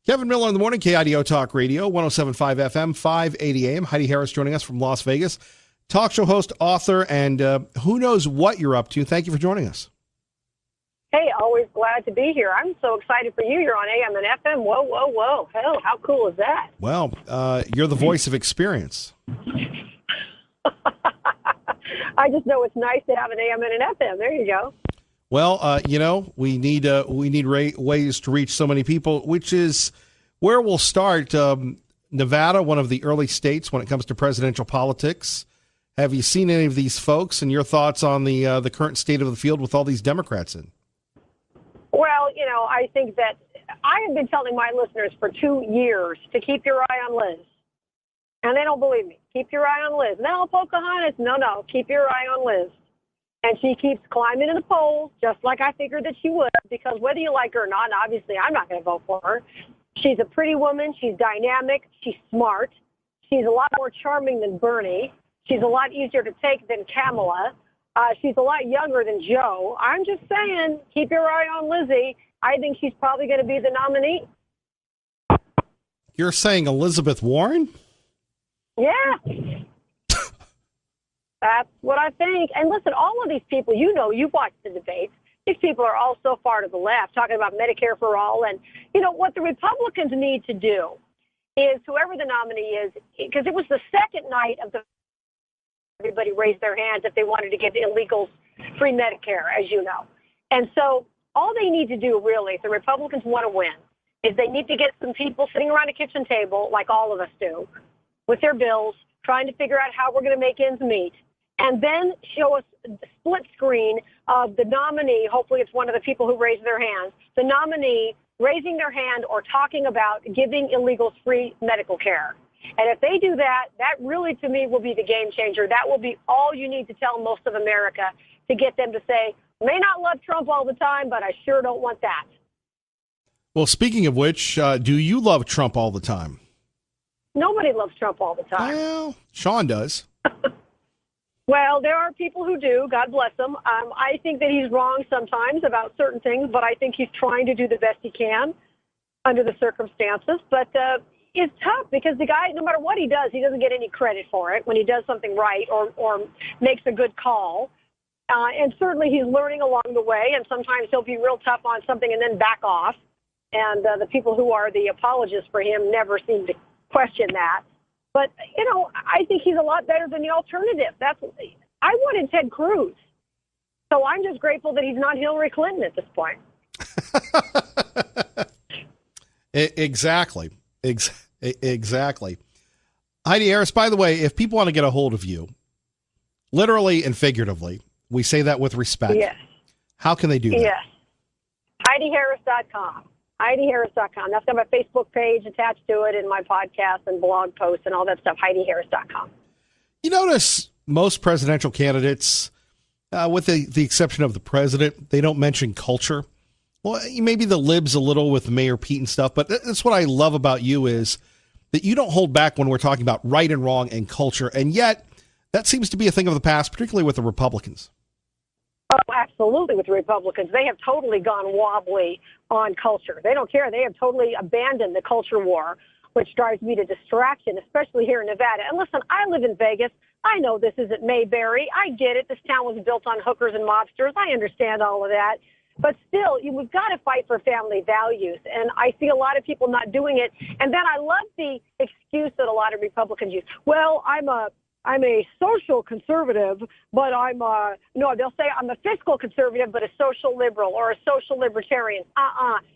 Kevin Miller in the morning, KIDO Talk Radio, 107.5 FM, 580 AM. Heidi Harris joining us from Las Vegas. Talk show host, author, and who knows what you're up to. Thank you for joining us. Hey, always glad to be here. I'm so excited for you. You're on AM and FM. Whoa, whoa, whoa. Hell, how cool is that? Well, you're the voice of experience. I just know it's nice to have an AM and an FM. There you go. Well, we need ways to reach so many people, which is where we'll start. Nevada, one of the early states when it comes to presidential politics. Have you seen any of these folks, and your thoughts on the current state of the field with all these Democrats in? Well, I think that I have been telling my listeners for 2 years to keep your eye on Liz. And they don't believe me. Keep your eye on Liz. No, Pocahontas. No, keep your eye on Liz. And she keeps climbing in the polls, just like I figured that she would, because whether you like her or not, and obviously I'm not going to vote for her. She's a pretty woman. She's dynamic. She's smart. She's a lot more charming than Bernie. She's a lot easier to take than Kamala. She's a lot younger than Joe. I'm just saying, keep your eye on Lizzie. I think she's probably going to be the nominee. You're saying Elizabeth Warren? Yeah. That's what I think. And listen, all of these people, you've watched the debates. These people are all so far to the left, talking about Medicare for all. And, what the Republicans need to do is whoever the nominee is, because it was the second night of everybody raised their hands if they wanted to give illegals free Medicare, as you know. And so all they need to do, really, if the Republicans want to win, is they need to get some people sitting around a kitchen table, like all of us do, with their bills, trying to figure out how we're going to make ends meet. And then show us a split screen of the nominee, hopefully it's one of the people who raised their hands, the nominee raising their hand or talking about giving illegals free medical care. And if they do that, that really, to me, will be the game changer. That will be all you need to tell most of America to get them to say, may not love Trump all the time, but I sure don't want that. Well, speaking of which, do you love Trump all the time? Nobody loves Trump all the time. Well, Sean does. Well, there are people who do. God bless them. I think that he's wrong sometimes about certain things, but I think he's trying to do the best he can under the circumstances. But it's tough because the guy, no matter what he does, he doesn't get any credit for it when he does something right or makes a good call. And certainly he's learning along the way, and sometimes he'll be real tough on something and then back off. And the people who are the apologists for him never seem to question that. But, I think he's a lot better than the alternative. I wanted Ted Cruz. So I'm just grateful that he's not Hillary Clinton at this point. Exactly. Exactly. Heidi Harris, by the way, if people want to get a hold of you, literally and figuratively, we say that with respect. Yes. How can they do that? Yes. HeidiHarris.com. HeidiHarris.com. That's got my Facebook page attached to it and my podcast and blog posts and all that stuff. HeidiHarris.com. You notice most presidential candidates, with the exception of the president, they don't mention culture. Well, maybe the libs a little with Mayor Pete and stuff, but that's what I love about you is that you don't hold back when we're talking about right and wrong and culture. And yet that seems to be a thing of the past, particularly with the Republicans. Oh, absolutely, with the Republicans. They have totally gone wobbly on culture. They don't care. They have totally abandoned the culture war, which drives me to distraction, especially here in Nevada. And listen, I live in Vegas. I know this isn't Mayberry. I get it. This town was built on hookers and mobsters. I understand all of that. But still, we've got to fight for family values. And I see a lot of people not doing it. And then I love the excuse that a lot of Republicans use. Well, I'm a social conservative, but they'll say I'm a fiscal conservative, but a social liberal or a social libertarian.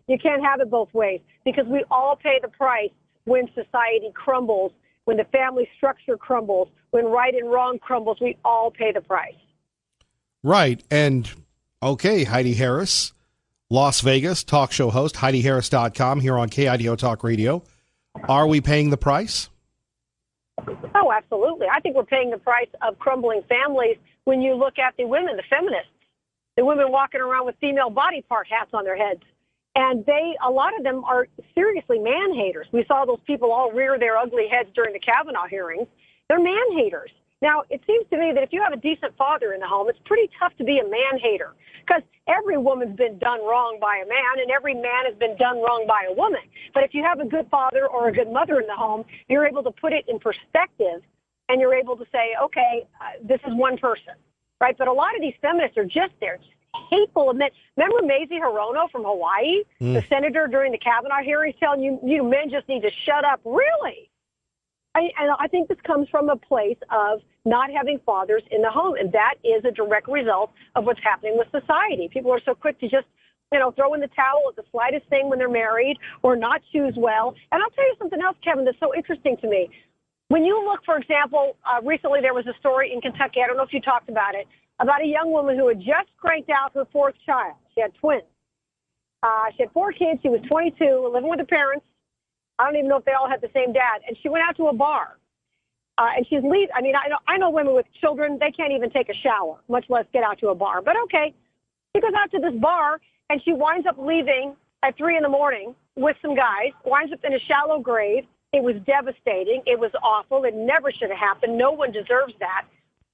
You can't have it both ways because we all pay the price when society crumbles, when the family structure crumbles, when right and wrong crumbles, we all pay the price. Right. And okay, Heidi Harris, Las Vegas talk show host, HeidiHarris.com here on KIDO Talk Radio. Are we paying the price? Oh, absolutely. I think we're paying the price of crumbling families when you look at the women, the feminists, the women walking around with female body part hats on their heads. And a lot of them are seriously man haters. We saw those people all rear their ugly heads during the Kavanaugh hearings. They're man haters. Now, it seems to me that if you have a decent father in the home, it's pretty tough to be a man-hater because every woman's been done wrong by a man and every man has been done wrong by a woman. But if you have a good father or a good mother in the home, you're able to put it in perspective and you're able to say, okay, this is one person, right? But a lot of these feminists are just there, just hateful. Remember Mazie Hirono from Hawaii, the senator during the Kavanaugh hearings telling you men just need to shut up? Really? And I think this comes from a place of not having fathers in the home, and that is a direct result of what's happening with society. People are so quick to just, throw in the towel at the slightest thing when they're married or not choose well. And I'll tell you something else, Kevin, that's so interesting to me. When you look, for example, recently there was a story in Kentucky, I don't know if you talked about it, about a young woman who had just cranked out her fourth child. She had twins. She had 4 kids. She was 22, living with her parents. I don't even know if they all had the same dad. And she went out to a bar. And she's leaving. I mean, I know women with children, they can't even take a shower, much less get out to a bar. But okay, she goes out to this bar, and she winds up leaving at 3 in the morning with some guys, winds up in a shallow grave. It was devastating. It was awful. It never should have happened. No one deserves that.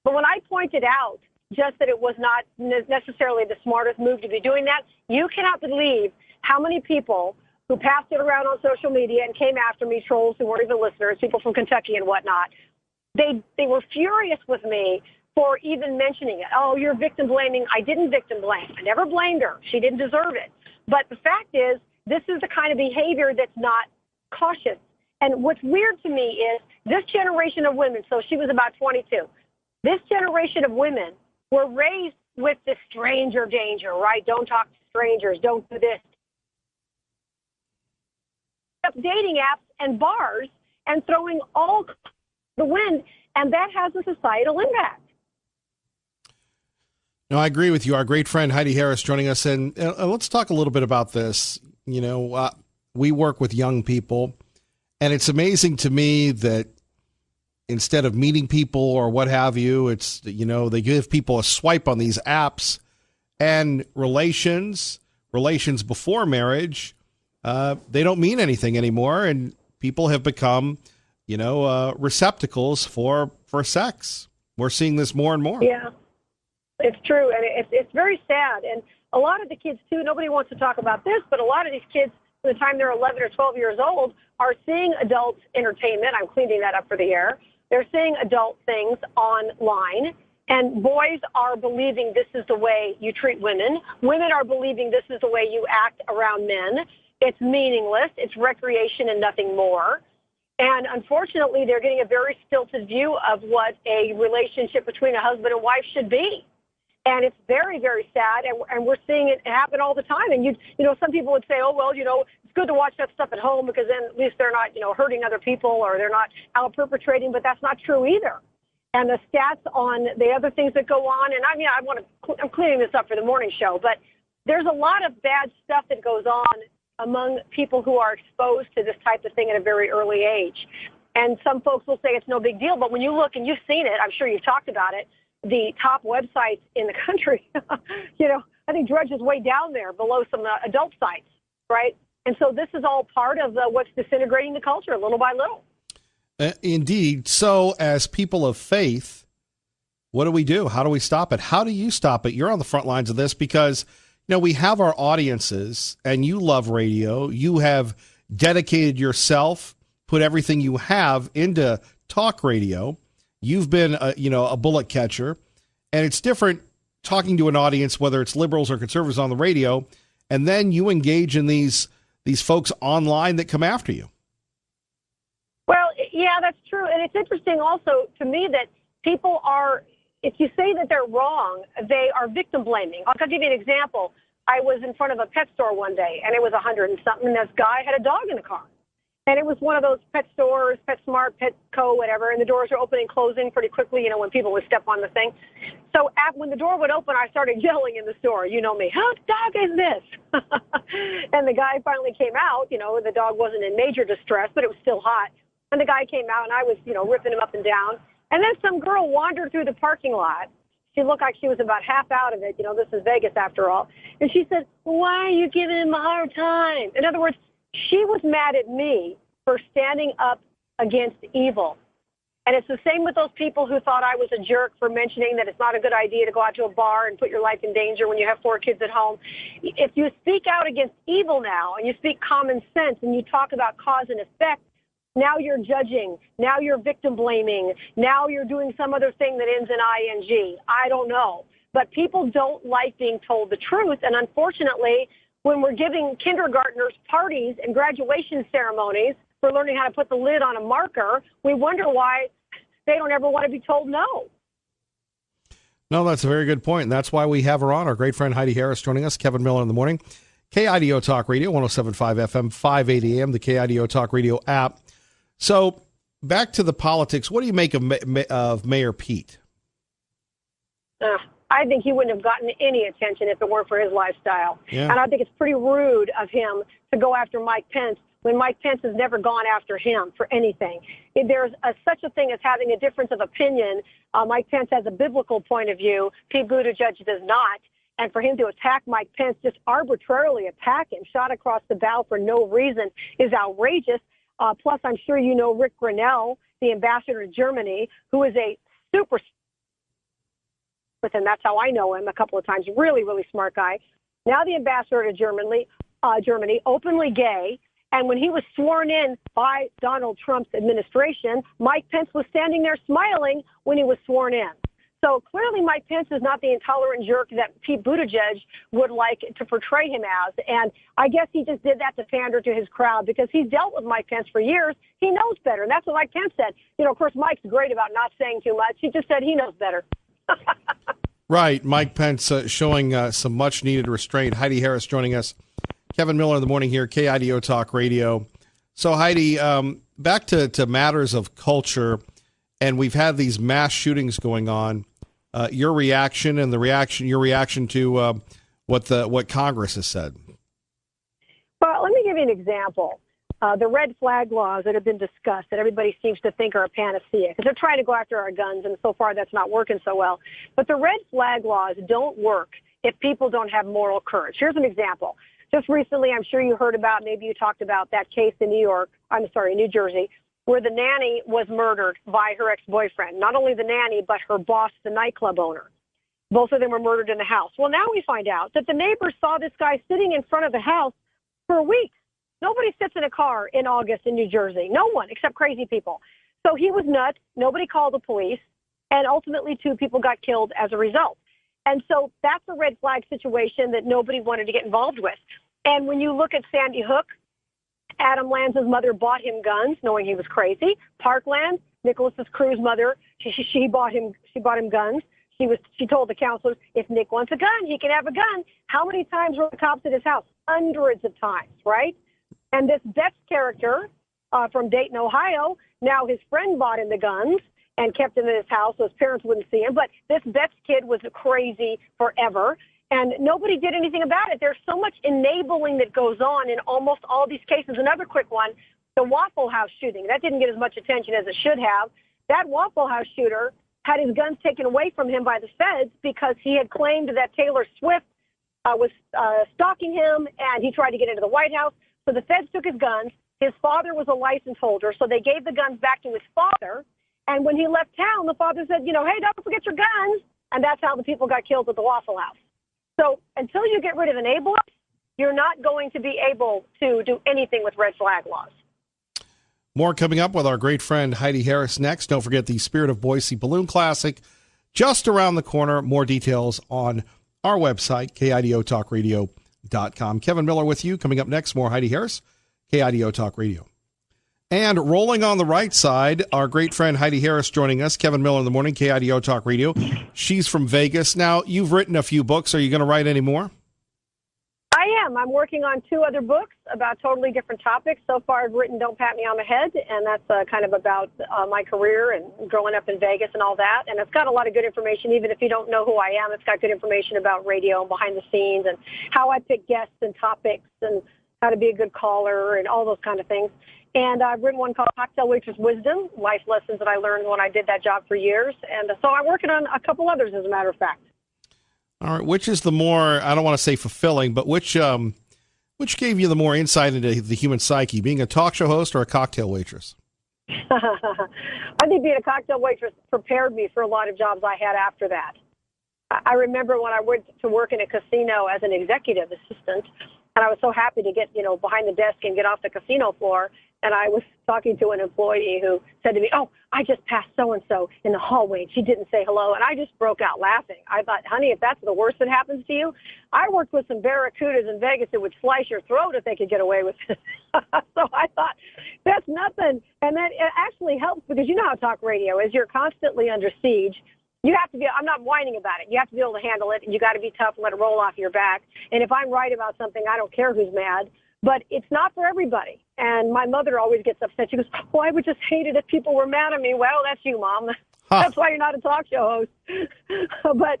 But when I pointed out just that it was not necessarily the smartest move to be doing that, you cannot believe how many people who passed it around on social media and came after me, trolls who weren't even listeners, people from Kentucky and whatnot. They were furious with me for even mentioning it. Oh, you're victim blaming. I didn't victim blame. I never blamed her. She didn't deserve it. But the fact is, this is the kind of behavior that's not cautious. And what's weird to me is this generation of women, so she was about 22, this generation of women were raised with the stranger danger, right? Don't talk to strangers. Don't do this. Dating apps and bars and throwing all the wind, and that has a societal impact. No, I agree with you. Our great friend Heidi Harris joining us, and let's talk a little bit about this. We work with young people, and it's amazing to me that instead of meeting people or what have you, it's, they give people a swipe on these apps, and relations before marriage, they don't mean anything anymore, and people have become, receptacles for sex. We're seeing this more and more. Yeah, it's true, and it's very sad. And a lot of the kids, too, nobody wants to talk about this, but a lot of these kids, by the time they're 11 or 12 years old, are seeing adult entertainment. I'm cleaning that up for the air. They're seeing adult things online. And boys are believing this is the way you treat women. Women are believing this is the way you act around men. It's meaningless. It's recreation and nothing more. And unfortunately, they're getting a very stilted view of what a relationship between a husband and wife should be. And it's very, very sad. And we're seeing it happen all the time. And, some people would say, oh, well, it's good to watch that stuff at home because then at least they're not, hurting other people or they're not out perpetrating. But that's not true either. And the stats on the other things that go on, and I'm cleaning this up for the morning show, but there's a lot of bad stuff that goes on among people who are exposed to this type of thing at a very early age. And some folks will say it's no big deal, but when you look, and you've seen it, I'm sure you've talked about it, the top websites in the country, I think Drudge is way down there below some adult sites, right? And so this is all part of what's disintegrating the culture little by little. Indeed. So as people of faith, what do we do? How do we stop it? How do you stop it? You're on the front lines of this because, we have our audiences and you love radio. You have dedicated yourself, put everything you have into talk radio. You've been, a bullet catcher, and it's different talking to an audience, whether it's liberals or conservatives on the radio, and then you engage in these folks online that come after you. Well, yeah, that's true. And it's interesting also to me that people are, if you say that they're wrong, they are victim blaming. I'll give you an example. I was in front of a pet store one day, and it was 100 and something, and this guy had a dog in the car. And it was one of those pet stores, PetSmart, Petco, whatever, and the doors are opening and closing pretty quickly, when people would step on the thing. So when the door would open, I started yelling in the store, you know me, how dog is this? And the guy finally came out, the dog wasn't in major distress, but it was still hot. And the guy came out, and I was, ripping him up and down. And then some girl wandered through the parking lot. She looked like she was about half out of it. This is Vegas after all. And she said, why are you giving him a hard time? In other words, she was mad at me for standing up against evil. And it's the same with those people who thought I was a jerk for mentioning that it's not a good idea to go out to a bar and put your life in danger when you have 4 kids at home. If you speak out against evil now and you speak common sense and you talk about cause and effect, now you're judging. Now you're victim blaming. Now you're doing some other thing that ends in ing. I don't know. But people don't like being told the truth. And unfortunately, when we're giving kindergartners parties and graduation ceremonies for learning how to put the lid on a marker, we wonder why they don't ever want to be told no. No, that's a very good point. And that's why we have her on. Our great friend Heidi Harris joining us, Kevin Miller in the morning. KIDO Talk Radio, 107.5 FM, 580 AM, the KIDO Talk Radio app. So back to the politics. What do you make of Mayor Pete? I think he wouldn't have gotten any attention if it weren't for his lifestyle. Yeah. And I think it's pretty rude of him to go after Mike Pence when Mike Pence has never gone after him for anything. If there's such a thing as having a difference of opinion, Mike Pence has a biblical point of view. Pete Buttigieg does not. And for him to attack Mike Pence, just arbitrarily attack him, shot across the bow for no reason, is outrageous. Plus, I'm sure you know Rick Grinnell, the ambassador to Germany, who is a super with him. That's how I know him a couple of times. Really, really smart guy. Now the ambassador to Germany, openly gay. And when he was sworn in by Donald Trump's administration, Mike Pence was standing there smiling when he was sworn in. So clearly Mike Pence is not the intolerant jerk that Pete Buttigieg would like to portray him as. And I guess he just did that to pander to his crowd because he's dealt with Mike Pence for years. He knows better. And that's what Mike Pence said. You know, of course, Mike's great about not saying too much. He just said he knows better. Right. Mike Pence showing some much needed restraint. Heidi Harris joining us. Kevin Miller in the morning here, KIDO Talk Radio. So, Heidi, back to matters of culture, and we've had these mass shootings going on. Your reaction and your reaction to what Congress has said. Well, let me give you an example. The red flag laws that have been discussed that everybody seems to think are a panacea because they're trying to go after our guns, and so far that's not working so well. But the red flag laws don't work if people don't have moral courage. Here's an example. Just recently, I'm sure you heard about, maybe you talked about that case in New Jersey, where the nanny was murdered by her ex-boyfriend. Not only the nanny, but her boss, the nightclub owner. Both of them were murdered in the house. Well, now we find out that the neighbors saw this guy sitting in front of the house for weeks. Nobody sits in a car in August in New Jersey. No one, except crazy people. So he was nuts. Nobody called the police. And ultimately, 2 people got killed as a result. And so that's a red flag situation that nobody wanted to get involved with. And when you look at Sandy Hook, Adam Lanza's mother bought him guns, knowing he was crazy. Parkland, Nicholas Cruz's mother, she bought him guns. She told the counselors, if Nick wants a gun, he can have a gun. How many times were the cops at his house? Hundreds of times, right? And this Betts character from Dayton, Ohio, now his friend bought him the guns and kept him in his house so his parents wouldn't see him. But this Betts kid was crazy forever. And nobody did anything about it. There's so much enabling that goes on in almost all these cases. Another quick one, the Waffle House shooting. That didn't get as much attention as it should have. That Waffle House shooter had his guns taken away from him by the feds because he had claimed that Taylor Swift was stalking him, and he tried to get into the White House. So the feds took his guns. His father was a license holder, so they gave the guns back to his father. And when he left town, the father said, hey, don't forget your guns. And that's how the people got killed at the Waffle House. So until you get rid of enablers, you're not going to be able to do anything with red flag laws. More coming up with our great friend Heidi Harris next. Don't forget the Spirit of Boise Balloon Classic just around the corner. More details on our website, KIDOTalkRadio.com. Kevin Miller with you. Coming up next, more Heidi Harris, KIDO Talk Radio. And rolling on the right side, our great friend Heidi Harris joining us. Kevin Miller in the morning, KIDO Talk Radio. She's from Vegas. Now, you've written a few books. Are you going to write any more? I am. I'm working on 2 other books about totally different topics. So far, I've written Don't Pat Me on the Head, and that's kind of about my career and growing up in Vegas and all that. And it's got a lot of good information. Even if you don't know who I am, it's got good information about radio and behind the scenes and how I pick guests and topics and how to be a good caller and all those kind of things. And I've written one called Cocktail Waitress Wisdom, life lessons that I learned when I did that job for years. And so I'm working on a couple others, as a matter of fact. All right. Which is the more, I don't want to say fulfilling, but which gave you the more insight into the human psyche, being a talk show host or a cocktail waitress? I think being a cocktail waitress prepared me for a lot of jobs I had after that. I remember when I went to work in a casino as an executive assistant, and I was so happy to get, behind the desk and get off the casino floor. And I was talking to an employee who said to me, "Oh, I just passed so-and-so in the hallway, and she didn't say hello." And I just broke out laughing. I thought, honey, if that's the worst that happens to you, I worked with some barracudas in Vegas that would slice your throat if they could get away with it. So I thought, that's nothing. And then it actually helps because you know how talk radio is. You're constantly under siege. You have to be, I'm not whining about it. You have to be able to handle it, and you got to be tough and let it roll off your back. And if I'm right about something, I don't care who's mad. But it's not for everybody. And my mother always gets upset. She goes, "Oh, I would just hate it if people were mad at me." Well, that's you, Mom. That's why you're not a talk show host. But,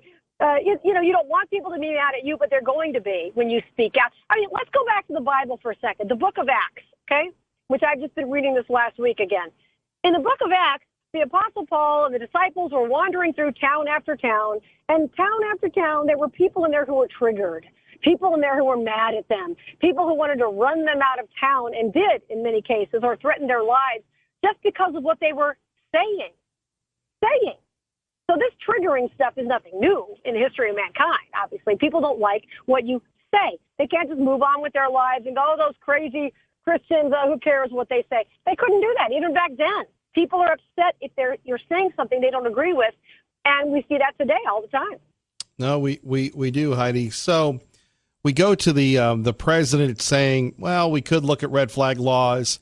you don't want people to be mad at you, but they're going to be when you speak out. I mean, let's go back to the Bible for a second. The book of Acts, okay, which I've just been reading this last week again. In the book of Acts, the Apostle Paul and the disciples were wandering through town after town, and town after town, there were people in there who were triggered. People in there who were mad at them, people who wanted to run them out of town and did in many cases, or threaten their lives just because of what they were saying. So this triggering stuff is nothing new in the history of mankind, obviously. People don't like what you say. They can't just move on with their lives and go, "Oh, those crazy Christians, who cares what they say?" They couldn't do that even back then. People are upset if you're saying something they don't agree with, and we see that today all the time. No, we do, Heidi. So we go to the president saying, well, we could look at red flag laws.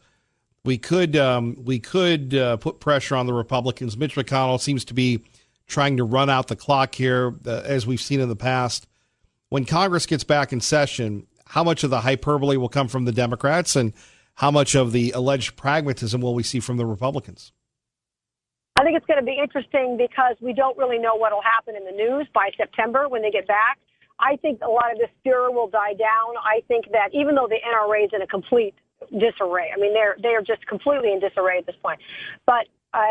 We could put pressure on the Republicans. Mitch McConnell seems to be trying to run out the clock here, as we've seen in the past. When Congress gets back in session, how much of the hyperbole will come from the Democrats and how much of the alleged pragmatism will we see from the Republicans? I think it's going to be interesting because we don't really know what will happen in the news by September when they get back. I think a lot of this furor will die down. I think that even though the NRA is in a complete disarray, I mean, they are just completely in disarray at this point, but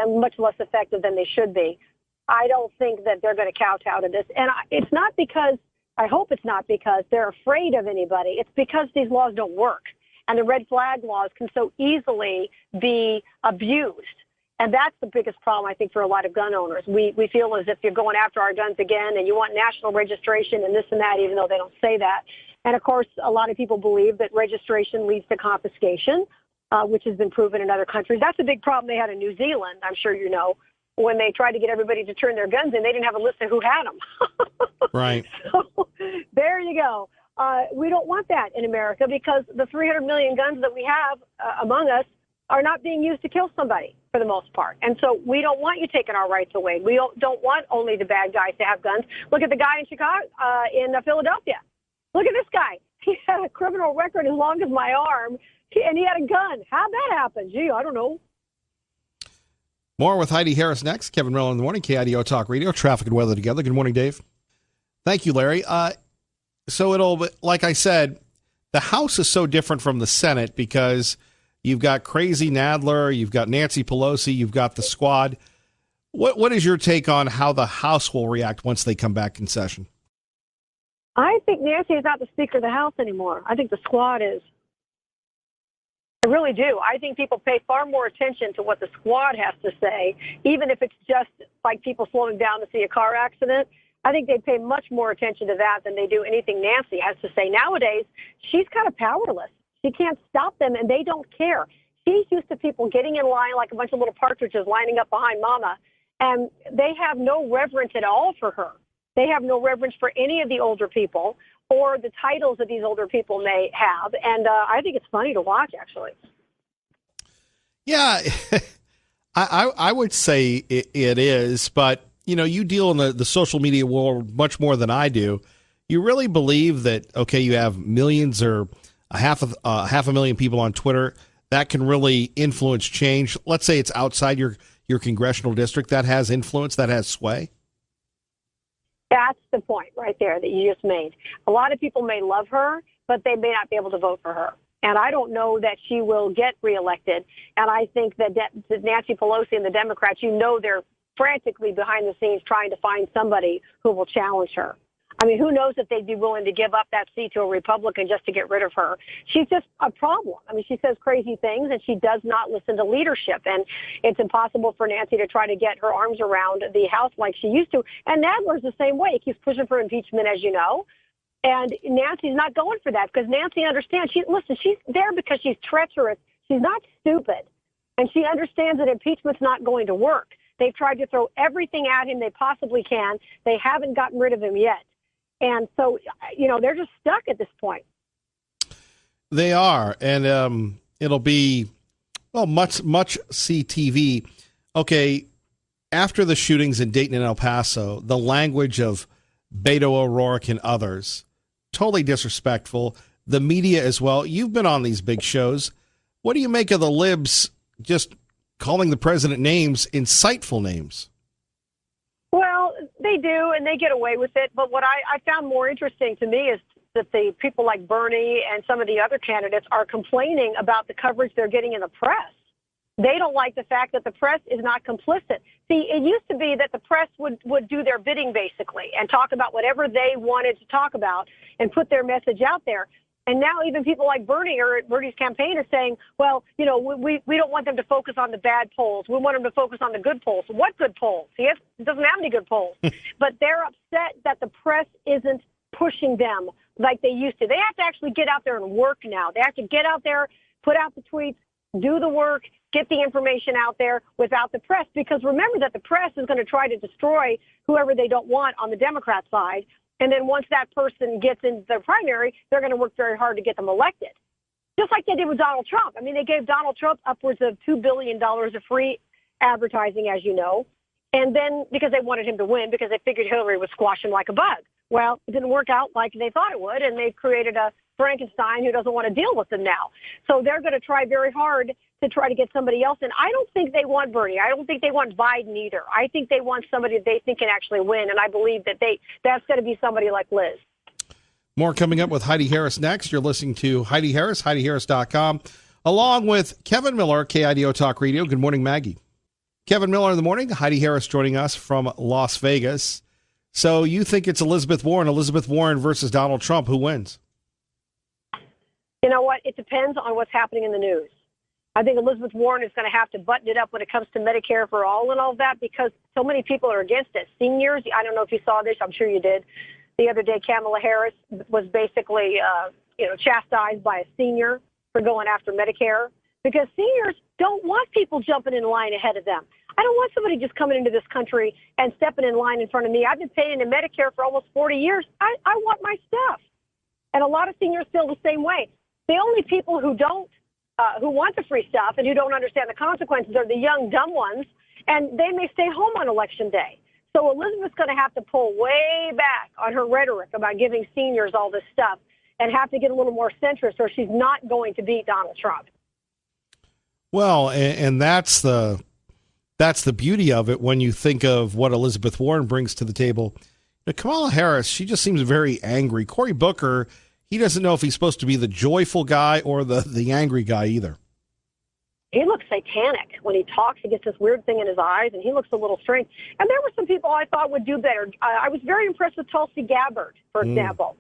much less effective than they should be. I don't think that they're going to kowtow to this. And it's not because, I hope it's not because they're afraid of anybody. It's because these laws don't work. And the red flag laws can so easily be abused. And that's the biggest problem, I think, for a lot of gun owners. We feel as if you're going after our guns again and you want national registration and this and that, even though they don't say that. And, of course, a lot of people believe that registration leads to confiscation, which has been proven in other countries. That's a big problem they had in New Zealand, I'm sure you know, when they tried to get everybody to turn their guns in. They didn't have a list of who had them. Right. So there you go. We don't want that in America because the 300 million guns that we have among us are not being used to kill somebody for the most part. And so we don't want you taking our rights away. We don't want only the bad guys to have guns. Look at the guy in Chicago, in Philadelphia. Look at this guy. He had a criminal record as long as my arm, and he had a gun. How'd that happen? Gee, I don't know. More with Heidi Harris next. Kevin Miller in the morning, KIDO Talk Radio, traffic and weather together. Good morning, Dave. Thank you, Larry. So like I said, the House is so different from the Senate because you've got crazy Nadler, you've got Nancy Pelosi, you've got the squad. What is your take on how the House will react once they come back in session? I think Nancy is not the Speaker of the House anymore. I think the squad is. I really do. I think people pay far more attention to what the squad has to say, even if it's just like people slowing down to see a car accident. I think they pay much more attention to that than they do anything Nancy has to say. Nowadays, she's kind of powerless. She can't stop them, and they don't care. She's used to people getting in line like a bunch of little partridges lining up behind Mama, and they have no reverence at all for her. They have no reverence for any of the older people or the titles that these older people may have, and I think it's funny to watch, actually. Yeah, I would say it is, but, you know, you deal in the social media world much more than I do. You really believe that, okay, you have millions or half a million people on Twitter that can really influence change? Let's say it's outside your congressional district that has influence, that has sway. That's the point right there that you just made. A lot of people may love her, but they may not be able to vote for her. And I don't know that she will get reelected. And I think that Nancy Pelosi and the Democrats, you know, they're frantically behind the scenes trying to find somebody who will challenge her. I mean, who knows if they'd be willing to give up that seat to a Republican just to get rid of her. She's just a problem. I mean, she says crazy things, and she does not listen to leadership. And it's impossible for Nancy to try to get her arms around the House like she used to. And Nadler's the same way. He keeps pushing for impeachment, as you know. And Nancy's not going for that because Nancy understands. She's there because she's treacherous. She's not stupid. And she understands that impeachment's not going to work. They've tried to throw everything at him they possibly can. They haven't gotten rid of him yet. And so, they're just stuck at this point. They are. And it'll be, much CTV. Okay, after the shootings in Dayton and El Paso, the language of Beto O'Rourke and others, totally disrespectful. The media as well. You've been on these big shows. What do you make of the libs just calling the president names, insightful names? Well, they do, and they get away with it. But what I found more interesting to me is that the people like Bernie and some of the other candidates are complaining about the coverage they're getting in the press. They don't like the fact that the press is not complicit. See, it used to be that the press would do their bidding, basically, and talk about whatever they wanted to talk about and put their message out there. And now even people like Bernie or Bernie's campaign are saying, well, we don't want them to focus on the bad polls. We want them to focus on the good polls. What good polls? He doesn't have any good polls. But they're upset that the press isn't pushing them like they used to. They have to actually get out there and work now. They have to get out there, put out the tweets, do the work, get the information out there without the press. Because remember that the press is going to try to destroy whoever they don't want on the Democrat side. And then once that person gets into their primary, they're going to work very hard to get them elected. Just like they did with Donald Trump. I mean, they gave Donald Trump upwards of $2 billion of free advertising, as you know. And then because they wanted him to win, because they figured Hillary would squash him like a bug. Well, it didn't work out like they thought it would, and they created a Frankenstein who doesn't want to deal with them now. So they're going to try very hard to try to get somebody else in. I don't think they want Bernie. I don't think they want Biden either. I think they want somebody that they think can actually win, and I believe that that's going to be somebody like Liz. More coming up with Heidi Harris next. You're listening to Heidi Harris, HeidiHarris.com, along with Kevin Miller, KIDO Talk Radio. Good morning, Maggie. Kevin Miller in the morning. Heidi Harris joining us from Las Vegas. So you think it's Elizabeth Warren versus Donald Trump. Who wins? You know what? It depends on what's happening in the news. I think Elizabeth Warren is going to have to button it up when it comes to Medicare for all and all that because so many people are against it. Seniors, I don't know if you saw this. I'm sure you did. The other day, Kamala Harris was basically, chastised by a senior for going after Medicare because seniors don't want people jumping in line ahead of them. I don't want somebody just coming into this country and stepping in line in front of me. I've been paying into Medicare for almost 40 years. I want my stuff. And a lot of seniors feel the same way. The only people who want the free stuff and who don't understand the consequences are the young, dumb ones, and they may stay home on Election Day. So Elizabeth's going to have to pull way back on her rhetoric about giving seniors all this stuff and have to get a little more centrist or she's not going to beat Donald Trump. Well, and that's the beauty of it when you think of what Elizabeth Warren brings to the table. Kamala Harris, she just seems very angry. Cory Booker, he doesn't know if he's supposed to be the joyful guy or the angry guy either. He looks satanic when he talks. He gets this weird thing in his eyes, and he looks a little strange. And there were some people I thought would do better. I was very impressed with Tulsi Gabbard, for example,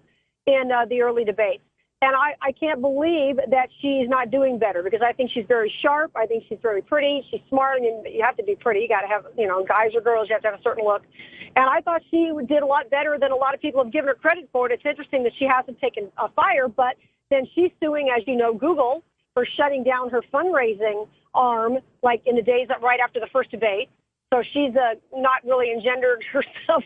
in the early debates. And I can't believe that she's not doing better because I think she's very sharp. I think she's very pretty. She's smart. I mean, you have to be pretty. You got to have, guys or girls, you have to have a certain look. And I thought she did a lot better than a lot of people have given her credit for it. It's interesting that she hasn't taken a fire, but then she's suing, as you know, Google for shutting down her fundraising arm, like in the days right after the first debate. So she's not really endeared herself,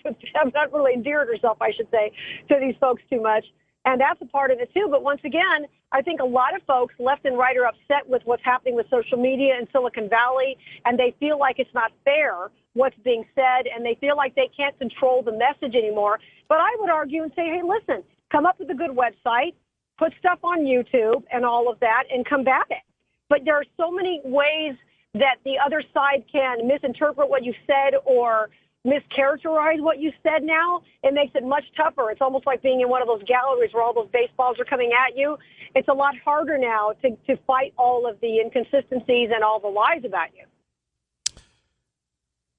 I should say, to these folks too much. And that's a part of it, too. But once again, I think a lot of folks left and right are upset with what's happening with social media in Silicon Valley, and they feel like it's not fair what's being said, and they feel like they can't control the message anymore. But I would argue and say, hey, listen, come up with a good website, put stuff on YouTube and all of that, and combat it. But there are so many ways that the other side can misinterpret what you said or mischaracterize what you said now. It makes it much tougher. It's almost like being in one of those galleries where all those baseballs are coming at you. It's a lot harder now to fight all of the inconsistencies and all the lies about you.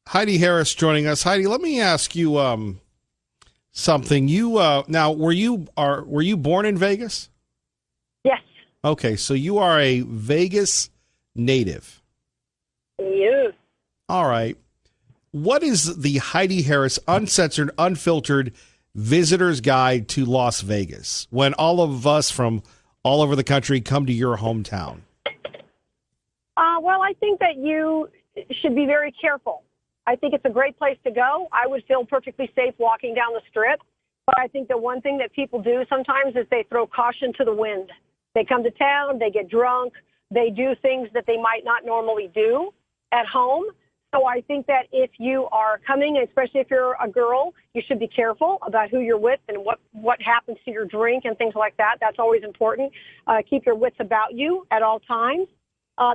Heidi Harris joining us. Heidi, let me ask you something. You now were you born in Vegas? Yes. Okay, so you are a Vegas native. Yes. All right. What is the Heidi Harris uncensored, unfiltered visitor's guide to Las Vegas when all of us from all over the country come to your hometown? Well, I think that you should be very careful. I think it's a great place to go. I would feel perfectly safe walking down the Strip. But I think the one thing that people do sometimes is they throw caution to the wind. They come to town, they get drunk, they do things that they might not normally do at home. So I think that if you are coming, especially if you're a girl, you should be careful about who you're with and what happens to your drink and things like that. That's always important. Keep your wits about you at all times.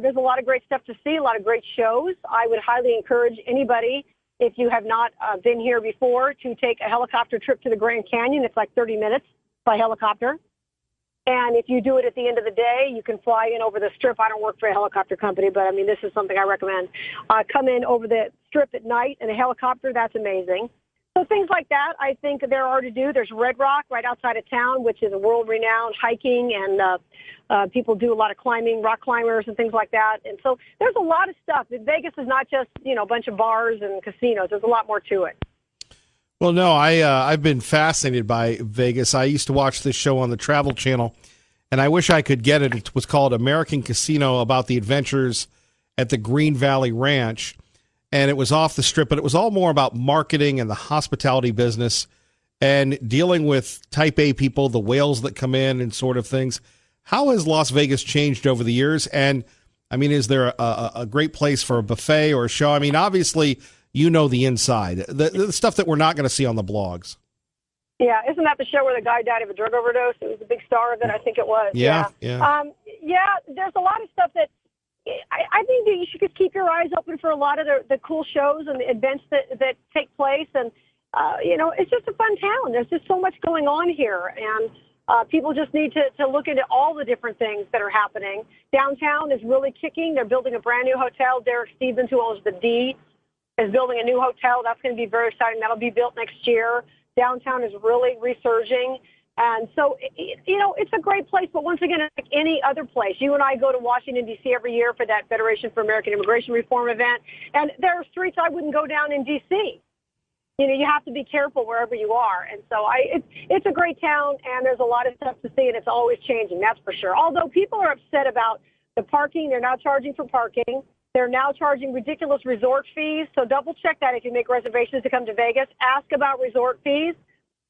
There's a lot of great stuff to see, a lot of great shows. I would highly encourage anybody, if you have not been here before, to take a helicopter trip to the Grand Canyon. It's like 30 minutes by helicopter. And if you do it at the end of the day, you can fly in over the Strip. I don't work for a helicopter company, but, I mean, this is something I recommend. Come in over the Strip at night in a helicopter. That's amazing. So things like that, I think there are to do. There's Red Rock right outside of town, which is a world-renowned hiking, and people do a lot of climbing, rock climbers and things like that. And so there's a lot of stuff. Vegas is not just, a bunch of bars and casinos. There's a lot more to it. Well, no, I've been fascinated by Vegas. I used to watch this show on the Travel Channel, and I wish I could get it. It was called American Casino, about the adventures at the Green Valley Ranch, and it was off the Strip, but it was all more about marketing and the hospitality business and dealing with type A people, the whales that come in and sort of things. How has Las Vegas changed over the years? And, I mean, is there a great place for a buffet or a show? I mean, obviously, the inside, the stuff that we're not going to see on the blogs. Yeah, isn't that the show where the guy died of a drug overdose? It was the big star of it, I think it was. Yeah. There's a lot of stuff that I think that you should just keep your eyes open for a lot of the cool shows and the events that take place. And, it's just a fun town. There's just so much going on here. And people just need to look into all the different things that are happening. Downtown is really kicking. They're building a brand new hotel. Derek Stevens, who owns the D, is building a new hotel. That's going to be very exciting. That'll be built next year. Downtown is really resurging. And so, it's a great place. But once again, like any other place, you and I go to Washington, D.C. every year for that Federation for American Immigration Reform event. And there are streets I wouldn't go down in D.C. You have to be careful wherever you are. And so it's a great town, and there's a lot of stuff to see, and it's always changing, that's for sure. Although people are upset about the parking, they're now charging for parking. They're now charging ridiculous resort fees, so double check that if you make reservations to come to Vegas. Ask about resort fees.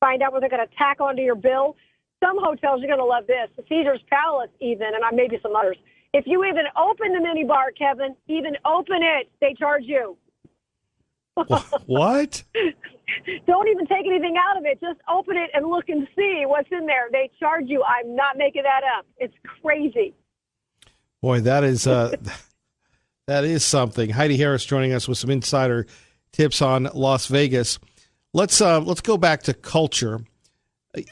Find out what they're going to tack onto your bill. Some hotels, you're going to love this. The Caesars Palace even, and maybe some others. If you even open the minibar, Kevin, even open it, they charge you. What? Don't even take anything out of it. Just open it and look and see what's in there. They charge you. I'm not making that up. It's crazy. Boy, that is that is something. Heidi Harris joining us with some insider tips on Las Vegas. Let's go back to culture.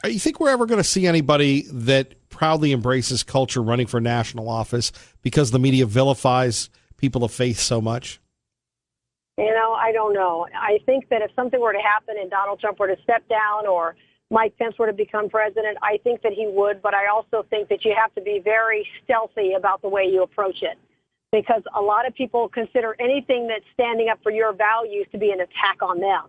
You think we're ever going to see anybody that proudly embraces culture running for national office because the media vilifies people of faith so much? I don't know. I think that if something were to happen and Donald Trump were to step down or Mike Pence were to become president, I think that he would. But I also think that you have to be very stealthy about the way you approach it, because a lot of people consider anything that's standing up for your values to be an attack on them.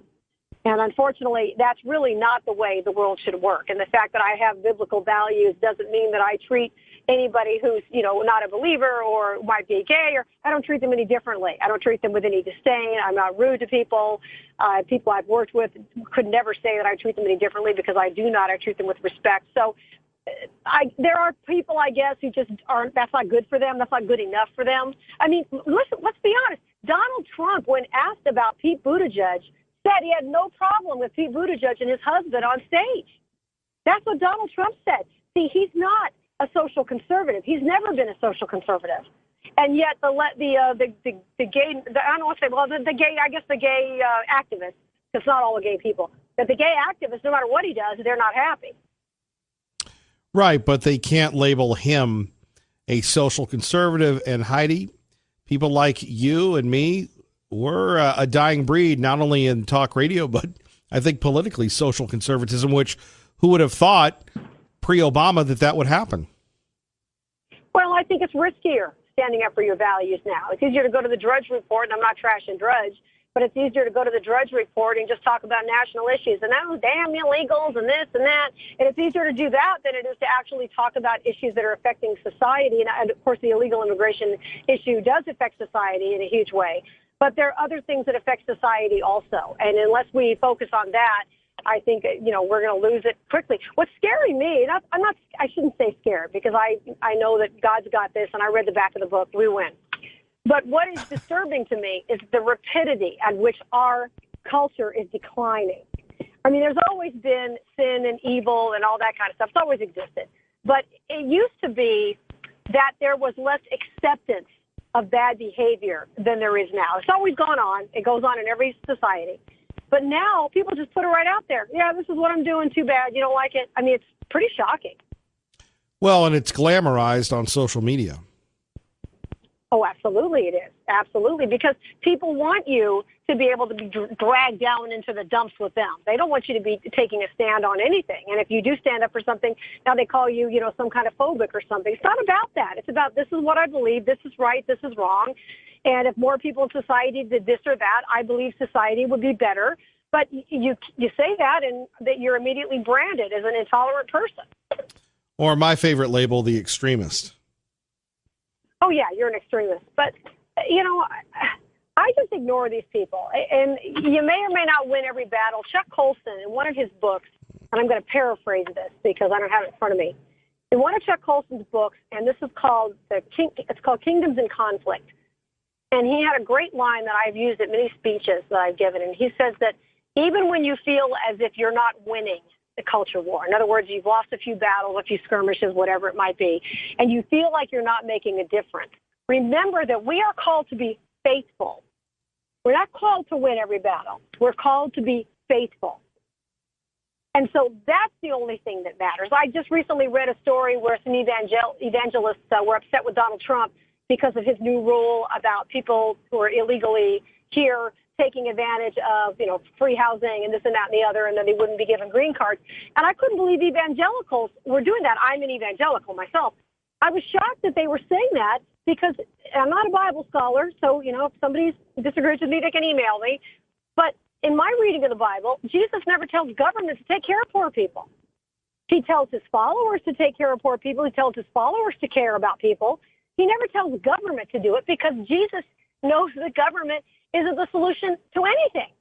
And unfortunately, that's really not the way the world should work. And the fact that I have biblical values doesn't mean that I treat anybody who's, not a believer or might be gay, or I don't treat them any differently. I don't treat them with any disdain. I'm not rude to people. People I've worked with could never say that I treat them any differently, because I do not. I treat them with respect. So there are people, I guess, who just aren't, that's not good for them. That's not good enough for them. I mean, listen, let's be honest. Donald Trump, when asked about Pete Buttigieg, said he had no problem with Pete Buttigieg and his husband on stage. That's what Donald Trump said. See, he's not a social conservative. He's never been a social conservative. And yet the gay, I don't want to say, well, the gay, I guess the gay activists, it's not all the gay people, but the gay activists, no matter what he does, they're not happy. Right, but they can't label him a social conservative. And Heidi, people like you and me, we're a dying breed, not only in talk radio, but I think politically social conservatism, which who would have thought pre-Obama that would happen? Well, I think it's riskier standing up for your values now. It's easier to go to the Drudge Report, and I'm not trashing Drudge, but it's easier to go to the Drudge Report and just talk about national issues and damn illegals and this and that. And it's easier to do that than it is to actually talk about issues that are affecting society. And of course, the illegal immigration issue does affect society in a huge way. But there are other things that affect society also. And unless we focus on that, I think, we're going to lose it quickly. What's scaring me, I shouldn't say scared, because I know that God's got this, and I read the back of the book, we win. But what is disturbing to me is the rapidity at which our culture is declining. I mean, there's always been sin and evil and all that kind of stuff. It's always existed. But it used to be that there was less acceptance of bad behavior than there is now. It's always gone on. It goes on in every society. But now people just put it right out there. Yeah, this is what I'm doing. Too bad. You don't like it. I mean, it's pretty shocking. Well, and it's glamorized on social media. Oh, absolutely it is. Absolutely. Because people want you to be able to be dragged down into the dumps with them. They don't want you to be taking a stand on anything. And if you do stand up for something, now they call you, some kind of phobic or something. It's not about that. It's about this is what I believe. This is right. This is wrong. And if more people in society did this or that, I believe society would be better. But you say that and that you're immediately branded as an intolerant person. Or my favorite label, the extremist. Oh, yeah, you're an extremist. But, I just ignore these people. And you may or may not win every battle. Chuck Colson, in one of his books, and I'm going to paraphrase this because I don't have it in front of me. In one of Chuck Colson's books, and this is called Kingdoms in Conflict. And he had a great line that I've used at many speeches that I've given. And he says that even when you feel as if you're not winning the culture war, in other words, you've lost a few battles, a few skirmishes, whatever it might be, and you feel like you're not making a difference, remember that we are called to be faithful. We're not called to win every battle. We're called to be faithful. And so that's the only thing that matters. I just recently read a story where some evangelists were upset with Donald Trump because of his new rule about people who are illegally here taking advantage of, free housing and this and that and the other, and then they wouldn't be given green cards. And I couldn't believe evangelicals were doing that. I'm an evangelical myself. I was shocked that they were saying that because I'm not a Bible scholar, so, if somebody disagrees with me, they can email me. But in my reading of the Bible, Jesus never tells government to take care of poor people. He tells his followers to take care of poor people. He tells his followers to care about people. He never tells government to do it because Jesus knows that government isn't the solution to anything.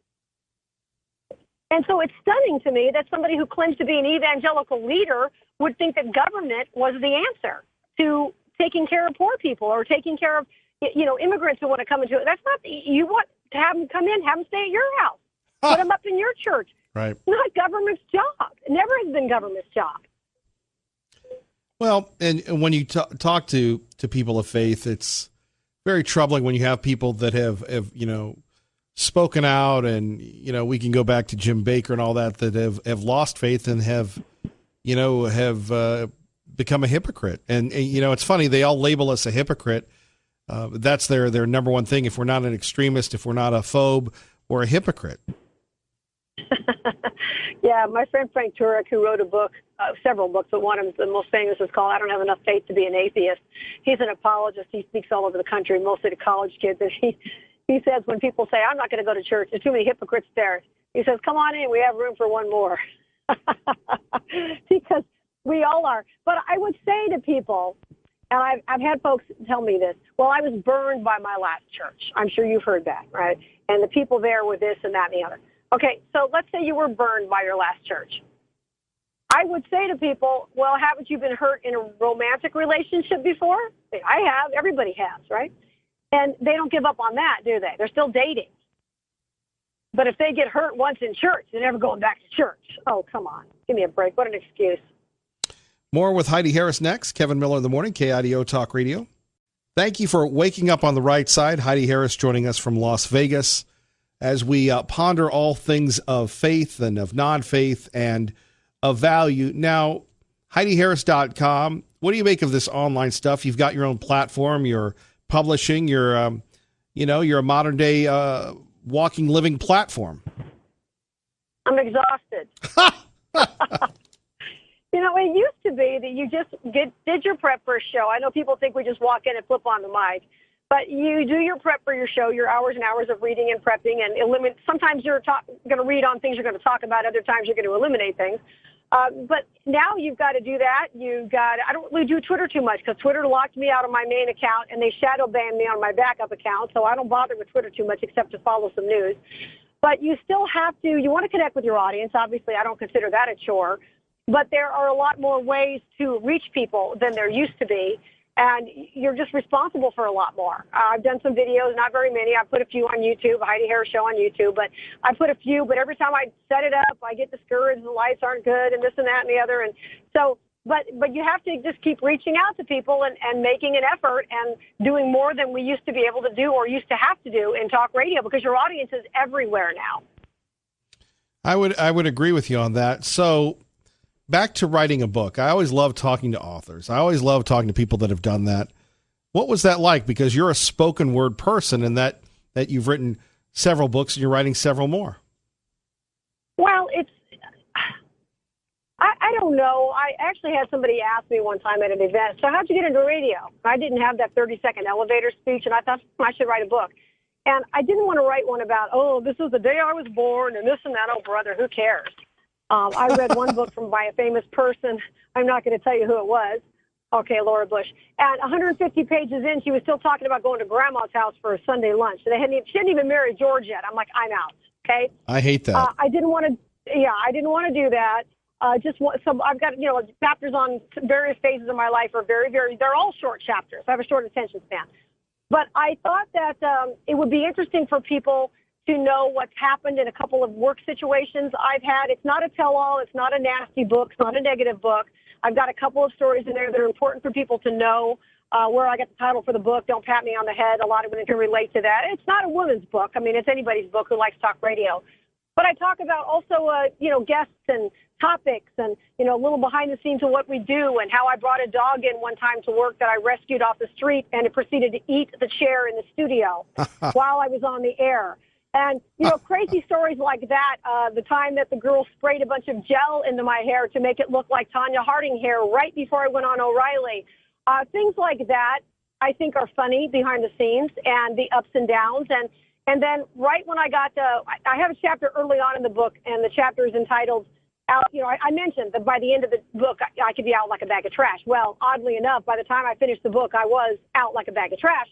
And so it's stunning to me that somebody who claims to be an evangelical leader would think that government was the answer to taking care of poor people or taking care of, immigrants who want to come into it. That's not, you want to have them come in, have them stay at your house, put them up in your church. Right. It's not government's job. It never has been government's job. Well, and when you talk to people of faith, it's very troubling when you have people that have spoken out, and we can go back to Jim Baker and all that have lost faith and have become a hypocrite. And it's funny, they all label us a hypocrite. That's their number one thing. If we're not an extremist, if we're not a phobe, we're a hypocrite. Yeah, my friend Frank Turek, who wrote a book, several books, but one of the most famous is called I Don't Have Enough Faith to Be an Atheist. He's an apologist. He speaks all over the country, mostly to college kids. And he says when people say, I'm not going to go to church, there's too many hypocrites there. He says, come on in, we have room for one more. Because we all are. But I would say to people, and I've had folks tell me this, well, I was burned by my last church. I'm sure you've heard that, right? And the people there were this and that and the other. Okay, so let's say you were burned by your last church. I would say to people, well, haven't you been hurt in a romantic relationship before? I have. Everybody has, right? And they don't give up on that, do they? They're still dating. But if they get hurt once in church, they're never going back to church. Oh, come on. Give me a break. What an excuse. More with Heidi Harris next. Kevin Miller in the morning, KIDO Talk Radio. Thank you for waking up on the right side. Heidi Harris joining us from Las Vegas as we ponder all things of faith and of non-faith and of value. Now, HeidiHarris.com, what do you make of this online stuff? You've got your own platform, you're publishing, you're a modern-day walking, living platform. I'm exhausted. You know, it used to be that you just did your prep for a show. I know people think we just walk in and flip on the mic, but you do your prep for your show, your hours and hours of reading and prepping, and eliminate. Sometimes you're going to read on things you're going to talk about. Other times you're going to eliminate things. But now you've got to do that. I don't really do Twitter too much because Twitter locked me out of my main account and they shadow banned me on my backup account. So I don't bother with Twitter too much except to follow some news. But you still have to, you want to connect with your audience. Obviously, I don't consider that a chore. But there are a lot more ways to reach people than there used to be. And you're just responsible for a lot more. I've done some videos, not very many. I put a few on YouTube, Heidi Harris Show on YouTube. But I put a few, but every time I set it up, I get discouraged. The lights aren't good and this and that and the other. And so, but you have to just keep reaching out to people and making an effort and doing more than we used to be able to do or used to have to do in talk radio because your audience is everywhere now. I would agree with you on that. So back to writing a book. I always love talking to authors. I always love talking to people that have done that. What was that like? Because you're a spoken word person and that you've written several books and you're writing several more. Well, I don't know. I actually had somebody ask me one time at an event, so how'd you get into radio? I didn't have that 30-second elevator speech, and I thought I should write a book. And I didn't want to write one about, this is the day I was born and this and that. Oh, brother, who cares? I read one book by a famous person. I'm not going to tell you who it was. Okay, Laura Bush. And 150 pages in, she was still talking about going to Grandma's house for a Sunday lunch. She hadn't even married George yet. I'm like, I'm out. Okay. I hate that. I didn't want to do that. I've got, chapters on various phases of my life are very, very, they're all short chapters. I have a short attention span. But I thought that it would be interesting for people to know what's happened in a couple of work situations I've had. It's not a tell-all. It's not a nasty book. It's not a negative book. I've got a couple of stories in there that are important for people to know where I got the title for the book. Don't pat me on the head. A lot of women can relate to that. It's not a woman's book. I mean, it's anybody's book who likes talk radio. But I talk about also, guests and topics and, a little behind the scenes of what we do and how I brought a dog in one time to work that I rescued off the street and it proceeded to eat the chair in the studio while I was on the air. And, crazy stories like that, the time that the girl sprayed a bunch of gel into my hair to make it look like Tanya Harding hair right before I went on O'Reilly. Things like that I think are funny behind the scenes and the ups and downs. And then right when I got I have a chapter early on in the book, and the chapter is entitled, I mentioned that by the end of the book, I could be out like a bag of trash. Well, oddly enough, by the time I finished the book, I was out like a bag of trash.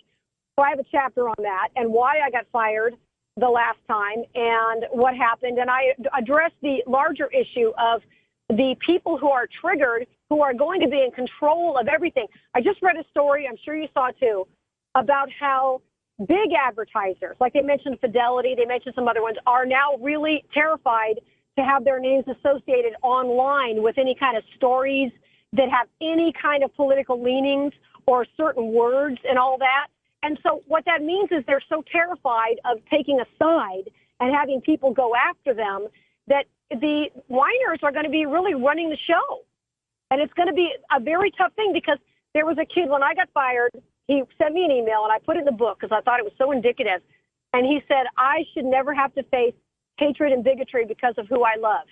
So I have a chapter on that and why I got fired the last time and what happened. And I addressed the larger issue of the people who are triggered, who are going to be in control of everything. I just read a story, I'm sure you saw too, about how big advertisers, like they mentioned Fidelity, they mentioned some other ones, are now really terrified to have their names associated online with any kind of stories that have any kind of political leanings or certain words and all that. And so what that means is they're so terrified of taking a side and having people go after them that the whiners are going to be really running the show. And it's going to be a very tough thing because there was a kid when I got fired, he sent me an email and I put it in the book because I thought it was so indicative. And he said, I should never have to face hatred and bigotry because of who I love.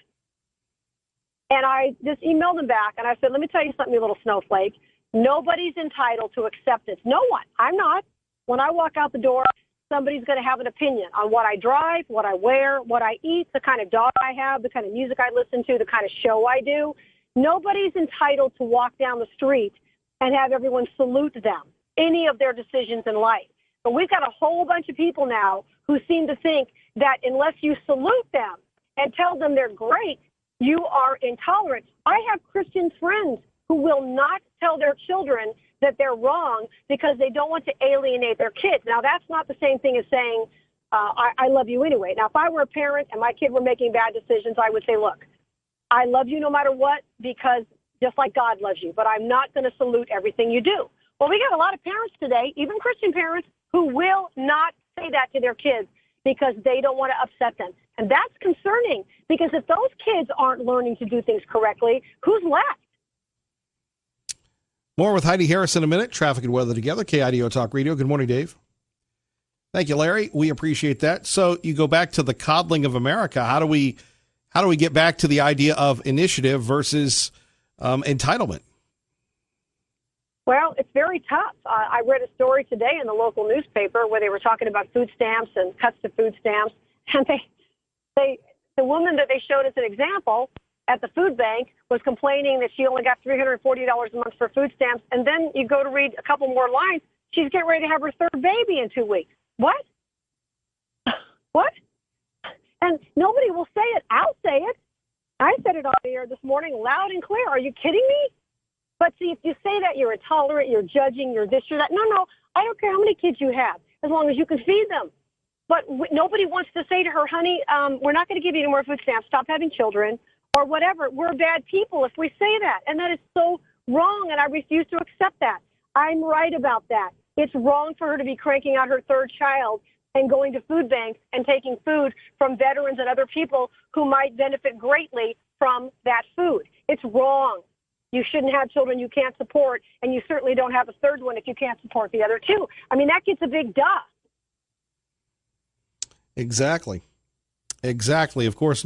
And I just emailed him back and I said, let me tell you something, you little snowflake. Nobody's entitled to acceptance. No one. I'm not. When I walk out the door, somebody's going to have an opinion on what I drive, what I wear, what I eat, the kind of dog I have, the kind of music I listen to, the kind of show I do. Nobody's entitled to walk down the street and have everyone salute them, any of their decisions in life. But we've got a whole bunch of people now who seem to think that unless you salute them and tell them they're great, you are intolerant. I have Christian friends who will not tell their children that they're wrong because they don't want to alienate their kids. Now, that's not the same thing as saying, I love you anyway. Now, if I were a parent and my kid were making bad decisions, I would say, look, I love you no matter what because just like God loves you, but I'm not going to salute everything you do. Well, we got a lot of parents today, even Christian parents, who will not say that to their kids because they don't want to upset them. And that's concerning because if those kids aren't learning to do things correctly, who's left? More with Heidi Harris in a minute. Traffic and weather together. KIDO Talk Radio. Good morning, Dave. Thank you, Larry. We appreciate that. So you go back to the coddling of America. How do we how do we get back to the idea of initiative versus entitlement? Well, it's very tough. I read a story today in the local newspaper where they were talking about food stamps and cuts to food stamps, and the woman that they showed as an example at the food bank was complaining that she only got $340 a month for food stamps, and then you go to read a couple more lines, she's getting ready to have her third baby in 2 weeks. What? What? And nobody will say it. I'll say it. I said it on the air this morning loud and clear. Are you kidding me? But see, if you say that, you're intolerant, you're judging, you're this, you're that. No, I don't care how many kids you have, as long as you can feed them. But nobody wants to say to her, honey, we're not going to give you any more food stamps. Stop having children or whatever. We're bad people if we say that. And that is so wrong, and I refuse to accept that. I'm right about that. It's wrong for her to be cranking out her third child and going to food banks and taking food from veterans and other people who might benefit greatly from that food. It's wrong. You shouldn't have children you can't support, and you certainly don't have a third one if you can't support the other two. I mean, that gets a big duh. Exactly. Of course,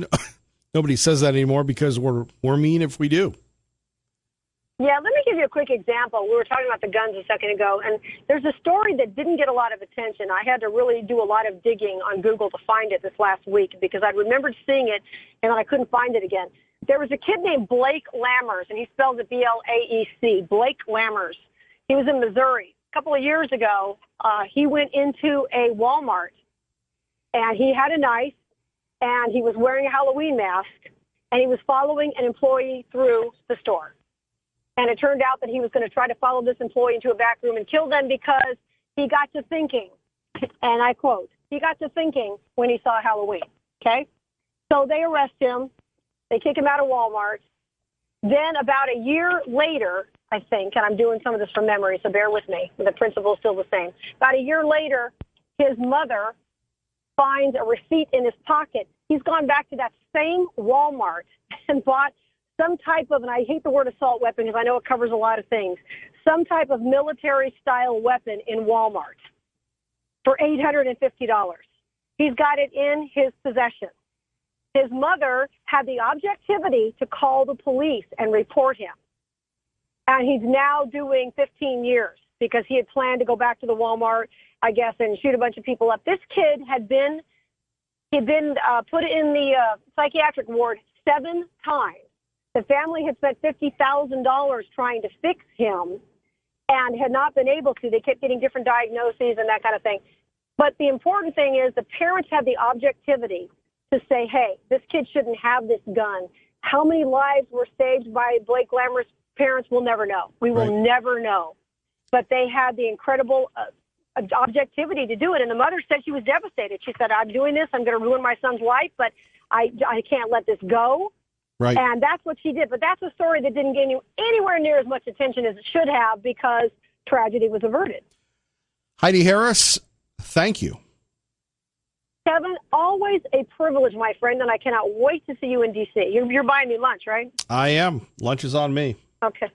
nobody says that anymore because we're mean if we do. Yeah, let me give you a quick example. We were talking about the guns a second ago, and there's a story that didn't get a lot of attention. I had to really do a lot of digging on Google to find it this last week because I remembered seeing it, and I couldn't find it again. There was a kid named Blake Lammers, and he spells it Blaec, Blake Lammers. He was in Missouri. A couple of years ago, he went into a Walmart, and he had a knife, and he was wearing a Halloween mask, and he was following an employee through the store. And it turned out that he was going to try to follow this employee into a back room and kill them because he got to thinking, and I quote, he got to thinking when he saw Halloween, okay? So they arrest him. They kick him out of Walmart. Then about a year later, I think, and I'm doing some of this from memory, so bear with me. The principle is still the same. About a year later, his mother finds a receipt in his pocket. He's gone back to that same Walmart and bought some type of, and I hate the word assault weapon because I know it covers a lot of things, some type of military-style weapon in Walmart for $850. He's got it in his possession. His mother had the objectivity to call the police and report him. And he's now doing 15 years because he had planned to go back to the Walmart, I guess, and shoot a bunch of people up. This kid he'd been put in the psychiatric ward 7 times. The family had spent $50,000 trying to fix him and had not been able to. They kept getting different diagnoses and that kind of thing. But the important thing is the parents had the objectivity to say, hey, this kid shouldn't have this gun. How many lives were saved by Blake Lammers' parents? We'll never know. We will never know. But they had the incredible objectivity to do it. And the mother said she was devastated. She said, I'm doing this. I'm going to ruin my son's life, but I can't let this go. Right. And that's what she did. But that's a story that didn't gain you anywhere near as much attention as it should have because tragedy was averted. Heidi Harris, thank you. Kevin, always a privilege, my friend, and I cannot wait to see you in D.C. You're buying me lunch, right? I am. Lunch is on me. Okay.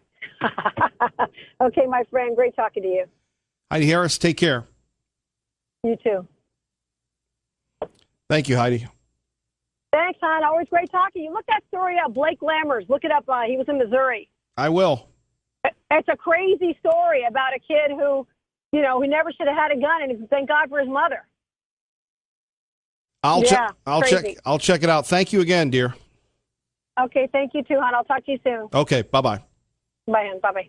Okay, my friend. Great talking to you. Heidi Harris, take care. You too. Thank you, Heidi. Thanks, hon. Always great talking to you. Look that story up, Blake Lammers. Look it up. He was in Missouri. I will. It's a crazy story about a kid who never should have had a gun, and thank God for his mother. I'll check it out. Thank you again, dear. Okay, thank you too, hon. I'll talk to you soon. Okay, bye-bye. Bye, hon. Bye-bye.